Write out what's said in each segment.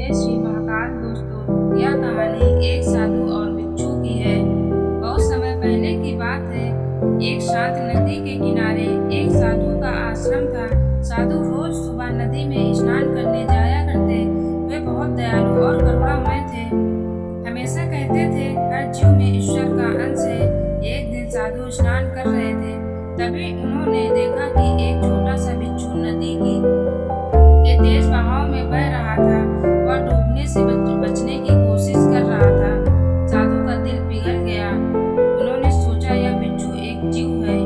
जय श्री महाकाल। दोस्तों, यह कहानी एक साधु और बिच्छू की है। बहुत समय पहले की बात है। एक शांत नदी के किनारे एक साधु का आश्रम था। साधु रोज सुबह नदी में स्नान करने जाया करते। वे बहुत दयालु और करुणामय थे। हमेशा कहते थे हर जीव में ईश्वर का अंश है। एक दिन साधु स्नान कर रहे थे, तभी उन्होंने देखा कि एक छोटा सा बिच्छू नदी के तेज बहाव में बह रहा था। वह डूबने से बचने की कोशिश कर रहा था। साधु का दिल पिघल गया। उन्होंने सोचा, यह बिच्छू एक जीव है,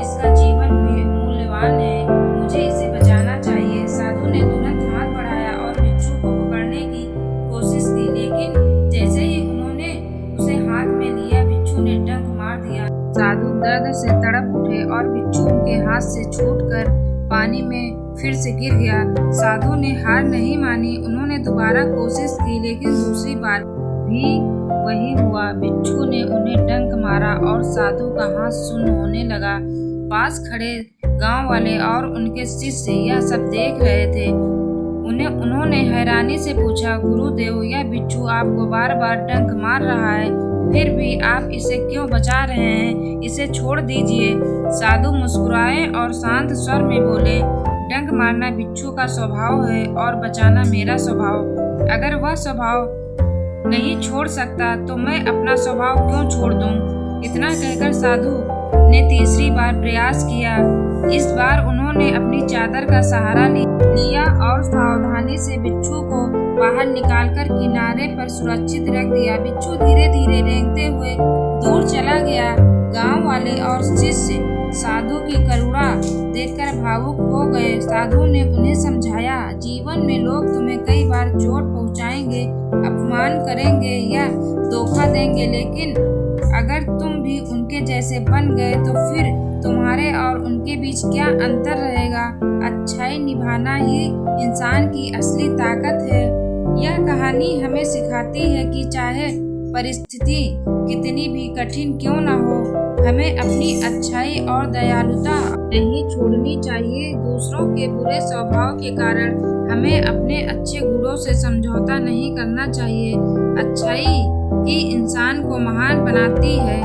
इसका जीवन भी मूल्यवान है, मुझे इसे बचाना चाहिए। साधु ने तुरंत हाथ बढ़ाया और बिच्छू को पकड़ने की कोशिश की, लेकिन जैसे ही उन्होंने उसे हाथ में लिया, बिच्छू ने डंक मार दिया। साधु दर्द से तड़प उठे और बिच्छू उनके हाथ से छूटकर पानी में फिर से गिर गया। साधु ने हार नहीं मानी। उन्होंने दोबारा कोशिश की, लेकिन दूसरी बार भी वही हुआ। बिच्छू ने उन्हें डंक मारा और साधु का हाथ शून्य होने लगा। पास खड़े गांव वाले और उनके शिष्य यह सब देख रहे थे। उन्होंने हैरानी से पूछा, गुरुदेव, यह बिच्छू आपको बार बार डंक मार रहा है, फिर भी आप इसे क्यों बचा रहे हैं? इसे छोड़ दीजिए। साधु मुस्कुराए और शांत स्वर में बोले, डंक मारना बिच्छू का स्वभाव है और बचाना मेरा स्वभाव। अगर वह स्वभाव नहीं छोड़ सकता तो मैं अपना स्वभाव क्यों छोड़ दूं? इतना कहकर साधु ने तीसरी बार प्रयास किया। इस बार उन्होंने अपनी चादर का सहारा लिया और सावधानी से बिच्छू को बाहर निकालकर किनारे पर सुरक्षित रख दिया। बिच्छू धीरे धीरे रेंगते हुए दूर चला गया। गांव वाले और शिष्य साधु की करुणा देखकर भावुक हो गए। साधु ने उन्हें समझाया, जीवन में लोग तुम्हें कई बार चोट पहुंचाएंगे, अपमान करेंगे या धोखा देंगे, लेकिन अगर तुम भी उनके जैसे बन गए तो फिर तुम्हारे और उनके बीच क्या अंतर रहेगा? अच्छाई निभाना ही इंसान की असली ताकत है। यह कहानी हमें सिखाती है कि चाहे परिस्थिति कितनी भी कठिन क्यों न हो, हमें अपनी अच्छाई और दयालुता नहीं छोड़नी चाहिए। दूसरों के बुरे स्वभाव के कारण हमें अपने अच्छे गुणों से समझौता नहीं करना चाहिए। अच्छाई ही इंसान को महान बनाती है।